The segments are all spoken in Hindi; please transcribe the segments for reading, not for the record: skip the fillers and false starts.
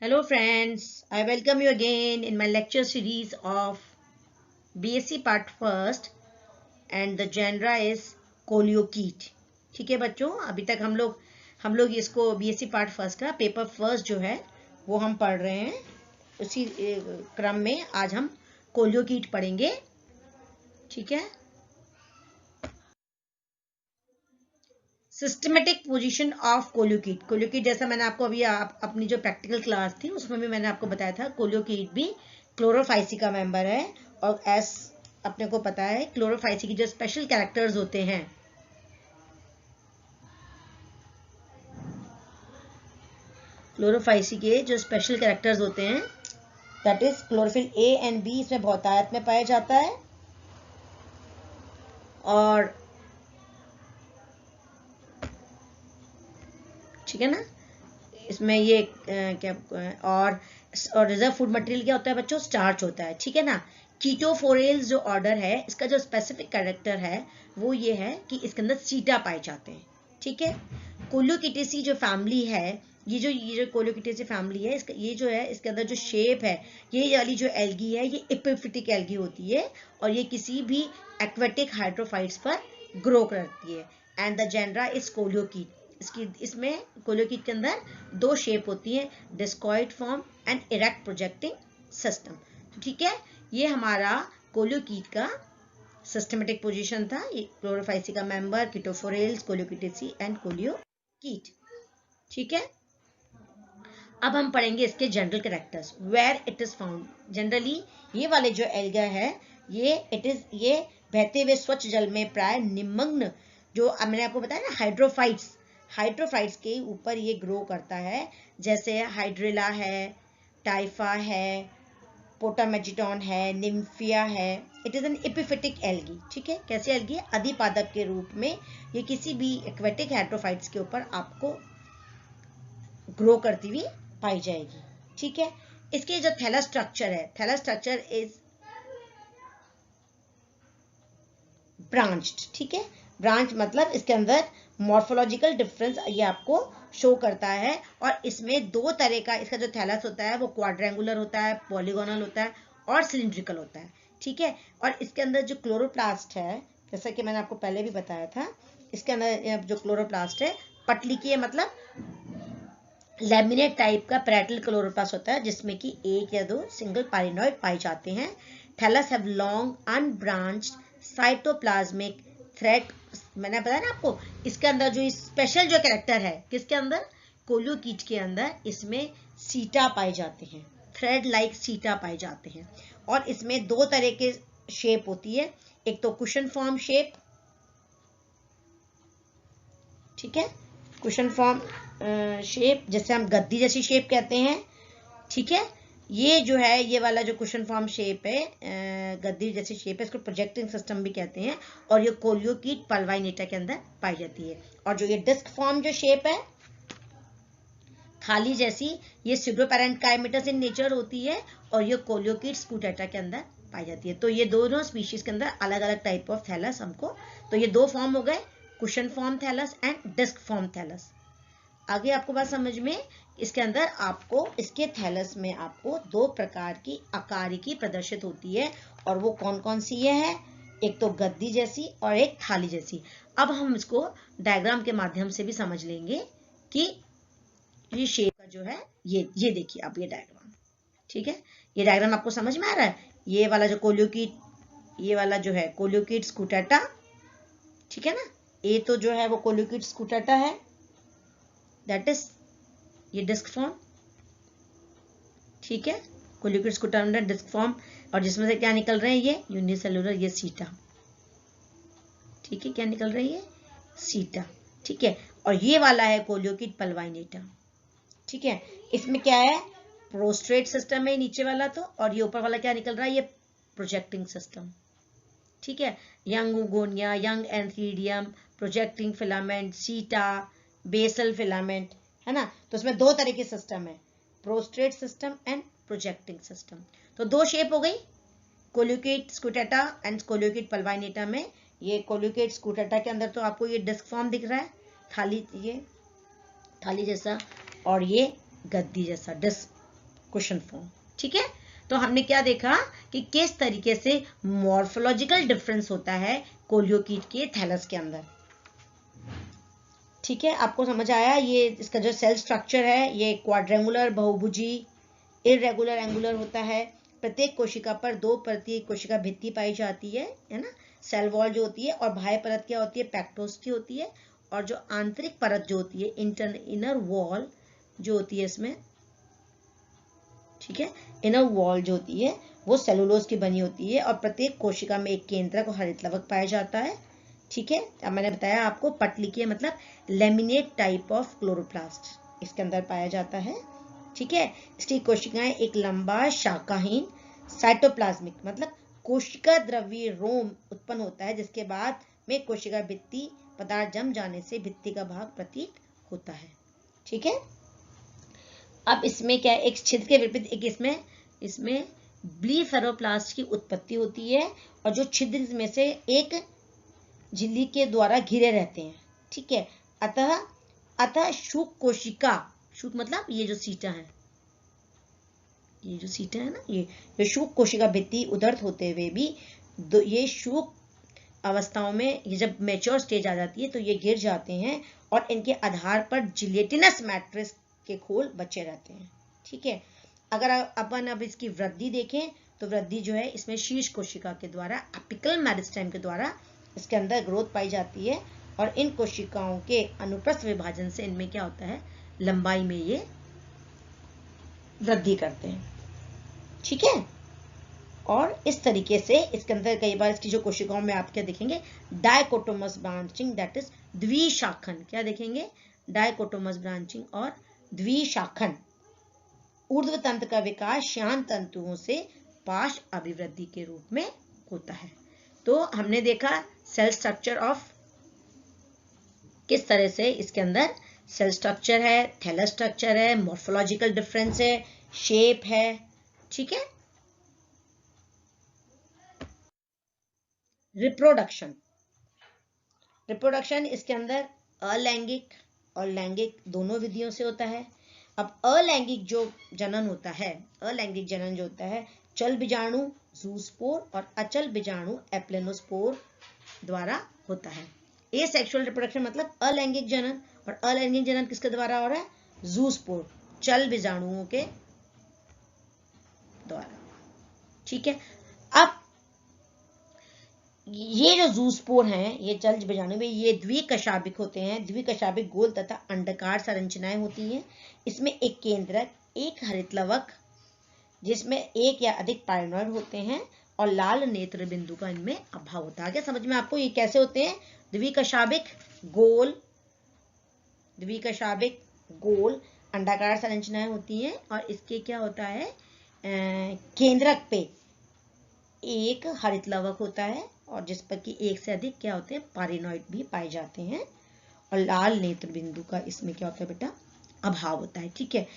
Hello friends, I welcome you again in my lecture series of BSc Part First and the genre is कोलियोकीट। ठीक है बच्चों, अभी तक हम लोग इसको BSc Part First का पेपर फर्स्ट जो है वो हम पढ़ रहे हैं। उसी क्रम में आज हम कोलियोकीट पढ़ेंगे। ठीक है, सिस्टमेटिक पोजीशन ऑफ कोलियोकीट। कोलियोकीट जैसा मैंने आपको अभी अपनी जो प्रैक्टिकल क्लास थी उसमें भी मैंने आपको बताया था, कोलियोकीट भी क्लोरोफाइसी का मेंबर है। और एस अपने को पता है क्लोरोफाइसी की जो स्पेशल कैरेक्टर्स होते हैं, क्लोरोफाइसी के जो स्पेशल कैरेक्टर्स होते हैं that is chlorophyll A and B इसमें बहुतायत में पाया जाता है। और ठीक है ना, इसमें ये क्या और रिजर्व फूड मटेरियल क्या होता है बच्चों, स्टार्च होता है। ठीक है ना, कीटोफोरेल्स जो ऑर्डर है इसका जो स्पेसिफिक कैरेक्टर है वो ये है कि इसके अंदर सीटा पाए जाते हैं। ठीक है, कोलियोकीटेसी जो फैमिली है, ये जो कोलियोकीटेसी फैमिली है, इसका ये जो है इसके अंदर जो शेप है, ये वाली जो एल्गी है ये एपिफिटिक एल्गी होती है और ये किसी भी एक्वेटिक हाइड्रोफाइट्स पर ग्रो करती है। And the genera is coleochaete. इसमें कोलियोकीट के अंदर दो शेप होती है, discoid form and erect projecting system. ठीक है, ये हमारा कोलियोकीट का सिस्टमेटिक पोजीशन था। ये क्लोरोफाइसी का मेंबर, कीटोफोरेल्स, कोलियोकीटेसी एंड कोलियोकीट। ठीक है, अब हम पढ़ेंगे इसके general characters, where it is found. Generally ये वाले जो एल्गा है ये बहते हुए स्वच्छ जल में प्राय निमग्न, जो मैंने आपको बताया ना हाइड्रोफाइट्स के ऊपर ये ग्रो करता है, जैसे हाइड्रिला है, टाइफा है, पोटामेजिटॉन है, निम्फिया है। It is an epiphytic algae. ठीक है, कैसे एल्गी है, अधिपादप के रूप में ये किसी भी एक्वेटिक हाइड्रोफाइट्स के ऊपर आपको ग्रो करती हुई पाई जाएगी। ठीक है, इसके जो थैलस स्ट्रक्चर है, थैलस स्ट्रक्चर इज ब्रांच्ड। ठीक है, ब्रांच मतलब इसके अंदर मॉर्फोलॉजिकल डिफरेंस ये आपको शो करता है। और इसमें दो तरह का इसका जो थैलस होता है वो क्वाड्रेंगुलर होता है, पॉलीगोनल होता है और सिलिंड्रिकल होता है। ठीक है, और इसके अंदर जो क्लोरोप्लास्ट है, जैसा कि मैंने आपको पहले भी बताया था, इसके अंदर जो क्लोरोप्लास्ट है पटली की है, मतलब लैमिनेट टाइप का पैरेटल क्लोरोप्लास्ट होता है जिसमें कि एक या दो सिंगल पाइलिनॉइड पाए जाते हैं। Thallus have long unbranched cytoplasmic thread. मैंने बताया ना आपको, इसके अंदर जो स्पेशल जो कैरेक्टर है, किसके अंदर, कोलियोकीट के अंदर, इसमें सीटा पाए जाते हैं, थ्रेड लाइक सीटा पाए जाते हैं। और इसमें दो तरह के शेप होती है, एक तो कुशन फॉर्म शेप, ठीक है, कुशन फॉर्म शेप, जैसे हम गद्दी जैसी शेप कहते हैं। ठीक है, ये जो है ये वाला जो कुशन फॉर्म शेप है, गद्दी जैसी शेप है, इसको प्रोजेक्टिंग सिस्टम भी कहते हैं। और ये कोलियोकीट पल्वाइनेटा के अंदर पाई जाती है। और जो ये डिस्क फॉर्म जो शेप है, थाली जैसी, ये स्यूडोपैरेन्काइमेटस इन नेचर होती है और ये कोलियोकीट स्कूटेटा के अंदर पाई जाती है। तो ये दोनों स्पीशीज के अंदर अलग अलग टाइप ऑफ थैलस हमको, तो ये दो फॉर्म हो गए, cushion form thallus and disc form thallus. आगे आपको बात समझ में, इसके अंदर आपको इसके थैलस में आपको दो प्रकार की आकारिकी प्रदर्शित होती है। और वो कौन कौन सी है, एक तो गद्दी जैसी और एक थाली जैसी। अब हम इसको डायग्राम के माध्यम से भी समझ लेंगे कि ये शेप का जो है, ये देखिए आप ये डायग्राम। ठीक है, ये डायग्राम आपको समझ में आ रहा है। ये वाला जो कोलियोकीट, ये वाला जो है कोलियोकीट स्कूटेटा, ठीक है ना, ये तो जो है वो कोलियोकीट स्कूटेटा है, दैट इज ये डिस्क फॉर्म। ठीक है, कोलियोकीट स्कूटेटा डिस्क फॉर्म, और जिसमें से क्या निकल रहे हैं, ये यूनिसेलुलर, ये सीटा। ठीक है, क्या निकल रही है, सीटा। ठीक है, और ये वाला है कोलियोकीट पल्वाइनेटा। ठीक है, इसमें क्या है, प्रोस्ट्रेट सिस्टम है नीचे वाला तो, और ये ऊपर वाला क्या निकल रहा है, ये प्रोजेक्टिंग सिस्टम। ठीक है, young oogonia, young antheridium, projecting filament, seta, basal filament, है ना। तो इसमें दो तरह के सिस्टम है, prostrate system and projecting system. तो दो शेप हो गई, कोलियोकीट स्कूटेटा एंड कोलियोकीट पल्वाइनेटा में। ये कोलियोकीट स्कूटेटा के अंदर तो आपको ये डिस्क फॉर्म दिख रहा है, थाली, ये थाली जैसा, और ये गद्दी जैसा डिस्क क्वेश्चन फॉर्म। ठीक है, तो हमने क्या देखा कि किस तरीके से मॉर्फोलॉजिकल डिफरेंस होता है कोलियोकीट के थैलस के अंदर। ठीक है, आपको समझ आया? ये इसका जो सेल स्ट्रक्चर है ये क्वाड्रेंगुलर, बहुभुजी, इरेगुलर, एंगुलर होता है। प्रत्येक कोशिका पर 2 परतीय कोशिका भित्ति पाई जाती है ना, सेल वॉल जो होती है, और बाह्य परत क्या होती है, पैक्टोस्टी होती है, और जो आंतरिक परत जो होती है, इनर वॉल जो होती है इसमें, ठीक है, इनर वॉल जो होती है वो सेलुलोज की बनी होती है, और प्रत्येक कोशिका में एक केंद्रक और हरितलवक पाया जाता है। ठीक है, अब मैंने बताया आपको पटलिकीय मतलब लेमिनेट टाइप ऑफ क्लोरोप्लास्ट इसके अंदर पाया जाता है। ठीक है, इसकी कोशिकाएं एक लंबा शाखाहीन साइटोप्लाज्मिक मतलब कोशिका द्रव्य रोम उत्पन्न होता है, जिसके बाद में कोशिका भित्ति पदार्थ जम जाने से भित्ति का भाग प्रतीत होता है। ठीक है, अब इसमें क्या है, एक छिद्र के विपरीत एक इसमें ब्लीफेरोप्लास्ट की उत्पत्ति होती है, और जो छिद्र में से एक झिल्ली के द्वारा घिरे रहते हैं। ठीक है, अतः शुक कोशिका, शुक मतलब ये जो सीटा है, ये जो सीटा है ना, ये शुक कोशिका भित्ति उदर्त होते हुए भी ये शुक अवस्थाओं में, ये जब मैच्योर स्टेज आ जाती है तो ये गिर जाते हैं, और इनके आधार पर जिलेटिनस मैट्रिक्स के खोल बचे रहते हैं। ठीक है, अगर अपन अब इसकी वृद्धि देखें तो वृद्धि जो है इसमें शीर्ष कोशिका के द्वारा एपिकल मेरिस्टेम के द्वारा इसके अंदर ग्रोथ पाई जाती है, और इन कोशिकाओं के अनुप्रस्थ विभाजन से इनमें क्या होता है, लंबाई में ये वृद्धि करते हैं। ठीक है, और इस तरीके से इसके अंदर कई बार इसकी जो कोशिकाओं में आप क्या देखेंगे, डायकोटोमस ब्रांचिंग, दैट इज द्विशाखन। क्या देखेंगे, डायकोटोमस ब्रांचिंग और द्विशाखन। ऊर्ध्व तंत्र का विकास श्यान तंतुओं से पाश अभिवृद्धि के रूप में होता है। तो हमने देखा सेल स्ट्रक्चर ऑफ, किस तरह से इसके अंदर सेल स्ट्रक्चर है, थैलस स्ट्रक्चर है, मॉर्फोलॉजिकल डिफरेंस है, शेप है। ठीक है, रिप्रोडक्शन, रिप्रोडक्शन इसके अंदर अलैंगिक और लैंगिक दोनों विधियों से होता है। अब अलैंगिक जो जनन होता है, अलैंगिक जनन जो होता है चल बीजाणु जूस्पोर और अचल बीजाणु एप्लेनोस्पोर द्वारा होता है। एसेक्सुअल रिप्रोडक्शन मतलब अलैंगिक जनन, और अलैंगिक जनन किसके द्वारा हो रहा है, जूस्पोर, चल बीजाणुओं के द्वारा। ठीक है, अब ये जो जूस्पोर हैं, ये चल बीजाणु में ये द्विकशाभिक होते हैं। द्विकशाभिक गोल तथा अंडाकार संरचनाएं होती हैं। इसमें एक केंद्रक, एक हरितलवक जिसमें एक या अधिक पायनोइड होते हैं, और लाल नेत्र बिंदु का इनमें अभाव होता है। क्या समझ में आपको, ये कैसे होते हैं, द्विकशाभिक गोल, द्विकशाभिक गोल अंडाकार संरचनाएं होती हैं, और इसके क्या होता है, केंद्रक पे एक हरितलवक होता है, और जिस पर कि एक से अधिक क्या होते हैं, पायनोइड भी पाए जाते हैं, और लाल नेत्र बिंदु का इसमें क्या होता है बेटा, अभाव होता है। ठीक है,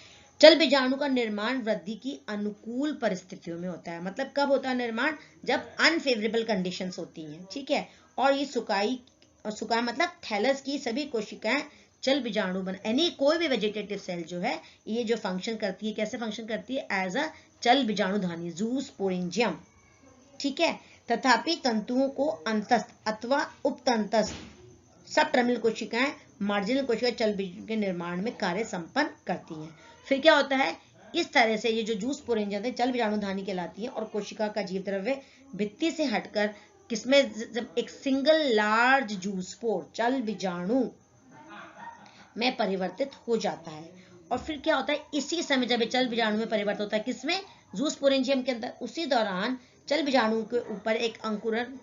चल बीजाणु का निर्माण वृद्धि की अनुकूल परिस्थितियों में होता है। मतलब कब होता है निर्माण, जब अनफेवरेबल कंडीशंस होती हैं। ठीक है, और ये सुकाई मतलब थैलस की सभी कोशिकाएं चल बीजाणु बन, यानी कोई भी वेजिटेटिव सेल जो है ये जो फंक्शन करती है, कैसे फंक्शन करती है, एज अ चल बीजाणुधानी, जूस्पोरेंजियम। ठीक है, तथापि तंतुओं को अंतस्थ अथवा उपतंतस्थ सब टर्मिनल कोशिकाएं मार्जिनल कोशिकाएं चल बीज के निर्माण में कार्य संपन्न करती हैं। फिर क्या होता है, इस तरह से ये जो जूस्पोरेंजियम चल बीजाणुधानी कहलाती है, और कोशिका का जीव द्रव्य भित्ति से हटकर किसमें, जब एक सिंगल लार्ज जूस्पोर चल बीजाणु में परिवर्तित हो जाता है। और फिर क्या होता है, इसी समय जब चल बीजाणु में परिवर्तित होता है किसमें, जूस्पोरेंजियम के अंदर, उसी दौरान चल बीजाणु के ऊपर एक अंकुरन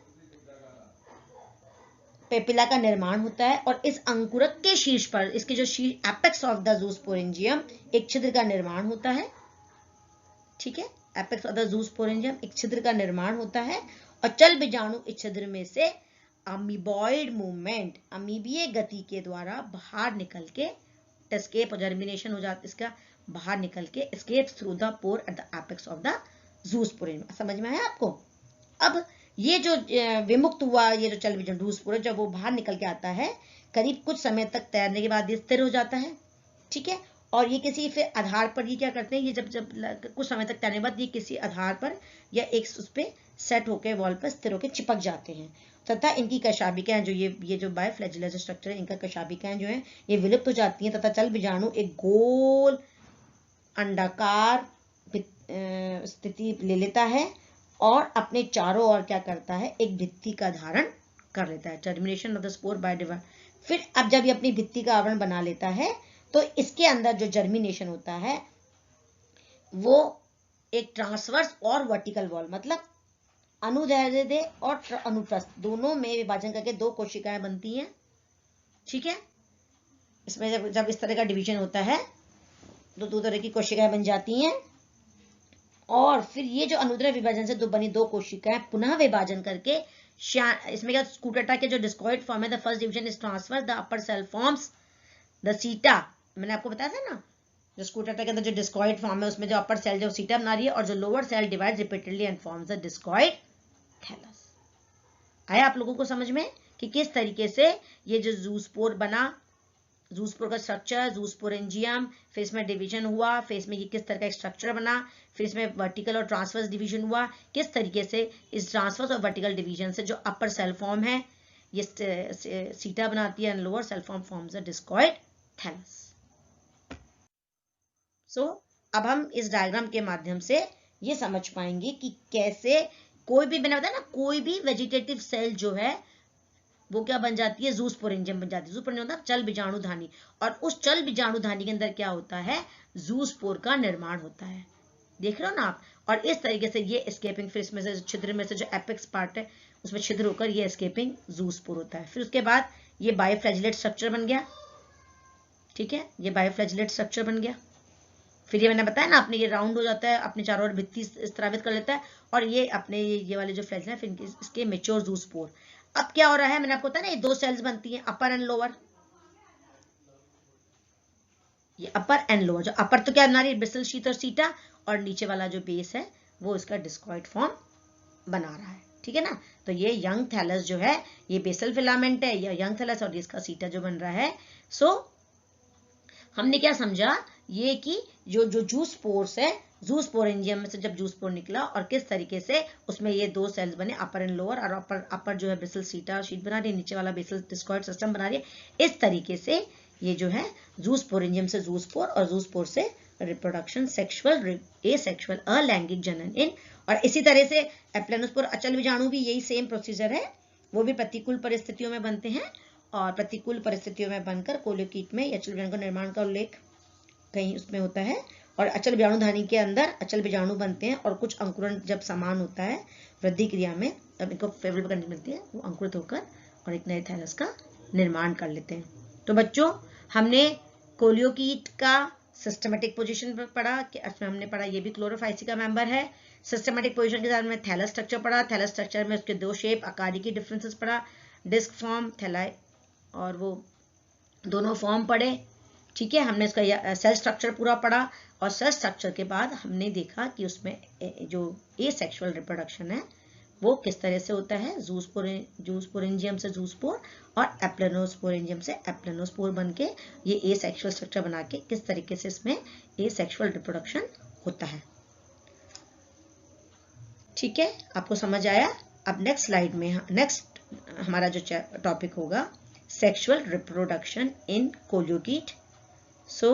पेपिला का निर्माण होता है, और इस अंकुरक के शीर्ष पर, इसके जो शीर्ष एपेक्स ऑफ द जूस्पोरेंजियम, एक छिद्र का निर्माण होता है। ठीक है, एपेक्स ऑफ द जूस्पोरेंजियम एक छिद्र का निर्माण होता है, और चल बीजाणु इस छिद्र में से अमीबॉइड मूवमेंट, अमीबीय गति के द्वारा बाहर निकल के एस्केप, जर्मिनेशन हो जाता, इसका बाहर निकल के escape through the pore at the apex of the zoosporangium. समझ में आया आपको? अब ये जो विमुक्त हुआ ये जो चल बीजाणु जूस्पोर, जब वो बाहर निकल के आता है, करीब कुछ समय तक तैरने के बाद ये स्थिर हो जाता है। ठीक है, और ये किसी फिर आधार पर ये क्या करते हैं, ये जब कुछ समय तक तैरने बाद ये किसी आधार पर या एक उस पे सेट होकर वॉल पर स्थिर होकर चिपक जाते हैं तथा इनकी कशाभिकाएं जो ये जो बायोफ्लैजिला स्ट्रक्चर है, इनका कशाभिकाएं जो है ये विलुप्त हो जाती हैं तथा चल बीजाणु एक गोल अंडाकार स्थिति ले लेता है और अपने चारों ओर क्या करता है, एक भित्ति का धारण कर लेता है। Termination of the spore by divide. फिर अब जब ये अपनी भित्ति का आवरण बना लेता है तो इसके अंदर जो जर्मिनेशन होता है वो एक ट्रांसवर्स और वर्टिकल वॉल, मतलब अनुदैर्ध्य और अनुप्रस्थ दोनों में विभाजन करके दो कोशिकाएं बनती हैं। ठीक है, इसमें जब इस तरह का डिवीजन होता है तो दो तरह की कोशिकाएं बन जाती हैं और फिर ये जो अनुदैर्ध्य विभाजन से बनी दो कोशिकाएं पुनः विभाजन करके इसमें क्या स्कूटेटा के जो डिस्कॉइड फॉर्म है, the first division is transfer, the upper cell forms the seta. मैंने आपको बताया था ना, जो स्कूटेटा के अंदर जो डिस्कॉइड फॉर्म है उसमें जो अपर सेल जो सीटा बना रही है और जो lower cell divide repeatedly and forms the discoid thallus. आया आप लोगों को समझ में कि किस तरीके से ये जो जूस्पोर बना, जूस्पोर का स्ट्रक्चर, जूस्पोरेंजियम, फिर इसमें डिवीजन हुआ, फिर इसमें ये किस तरह का स्ट्रक्चर बना, फिर इसमें वर्टिकल और ट्रांसवर्स डिवीजन हुआ, किस तरीके से इस ट्रांसवर्स और वर्टिकल डिवीजन से जो अपर सेल फॉर्म है ये सीटा बनाती है and lower cell form forms the discoid thallus. So अब हम इस डायग्राम के माध्यम से ये समझ पाएंगे कि कैसे कोई भी, मैंने बताया ना, कोई भी वेजिटेटिव सेल जो है वो क्या बन जाती है, जूस्पोरेंजियम बन जाती है। जूस्पोरेंजियम होता है चल बीजाणुधानी और उस चल बीजाणुधानी के अंदर क्या होता है, जूस्पोर का निर्माण होता है। देख रहे हो ना आप। और इस तरीके से ये एस्केपिंग, फिर इसमें से छिद्र में से जो एपेक्स पार्ट है उसमें छिद्र होकर ये एस्केपिंग जूस्पोर होता है। फिर उसके बाद ये बायोफ्लैजिलेट स्ट्रक्चर बन गया। ठीक है, ये बायोफ्लैजिलेट स्ट्रक्चर बन गया। फिर ये मैंने बताया ना, अपने ये राउंड हो जाता है, अपने चारों ओर भित्ति स्त्रावित कर लेता है और ये अपने ये वाले जो फ्लैजिला है फिर इसके मेच्योर जूस्पोर। अब क्या हो रहा है, मैंने आपको बताया ना, ये दो सेल्स बनती हैं, अपर एंड लोअर। ये अपर एंड लोअर, जो अपर तो क्या बना रही है, बेसल शीथ और सीटा, और नीचे वाला जो बेस है वो इसका डिस्कॉइड फॉर्म बना रहा है। ठीक है ना। तो ये यंग थैलस जो है ये बेसल फिलामेंट है, ये यंग थैलस, और इसका सीटा जो बन रहा है। सो हमने क्या समझा, ये कि जो जूस्पोर्स है, जूस्पोरेंजियम में से जब जूस्पोर निकला और किस तरीके से उसमें ये दो सेल्स बने, अपर एंड लोअर, और अपर जो है बेसल सीटा शीट बना रही है, नीचे वाला बेसल डिस्कॉइड सिस्टम बना रही है। इस तरीके से ये जो है जूस्पोरेंजियम से जूस्पोर और जूस्पोर से रिप्रोडक्शन, सेक्सुअल, एसेक्सुअल, अलैंगिक जनन इन। और इसी तरह से एप्लेनोस्पोर अचल बीजाणु भी यही सेम प्रोसीजर है, वो भी प्रतिकूल परिस्थितियों में बनते हैं और प्रतिकूल परिस्थितियों में बनकर कोलियोकीट में अचल बीजाणु का निर्माण का उल्लेख कहीं उसमें होता है। और अचल बीजाणुधानी के अंदर अचल बीजाणु बनते हैं और कुछ अंकुरण जब समान होता है वृद्धि क्रिया में, तब इनको फेवरेबल कंडीशन मिलती है, वो अंकुरित होकर और एक नए थैलस का निर्माण कर लेते हैं। तो बच्चों हमने कोलियोकीट का सिस्टमेटिक पोजीशन पढ़ा कि इसमें हमने पढ़ा ये भी क्लोरोफाइसी का मेंबर है। सिस्टमेटिक पोजीशन के साथ में थैलस स्ट्रक्चर पढ़ा, थैलस स्ट्रक्चर में उसके दो शेप, आकार की डिफरेंसेस पढ़ा, डिस्क फॉर्म, थैलाई, और वो दोनों फॉर्म पढ़े। ठीक है, हमने इसका सेल स्ट्रक्चर पूरा पढ़ा और सेल स्ट्रक्चर के बाद हमने देखा कि उसमें जो एसेक्सुअल रिप्रोडक्शन है वो किस तरह से होता है, जूस्पोरेंजियम से जूस्पोर और एप्लेनोस्पोरेंजियम से एप्लेनोस्पोर बनके ये एसेक्सुअल स्ट्रक्चर बना के किस तरीके से इसमें एसेक्सुअल रिप्रोडक्शन होता है। ठीक है, आपको समझ आया। अब नेक्स्ट स्लाइड में नेक्स्ट हमारा जो टॉपिक होगा सेक्सुअल रिप्रोडक्शन इन कोलियोकीट। सो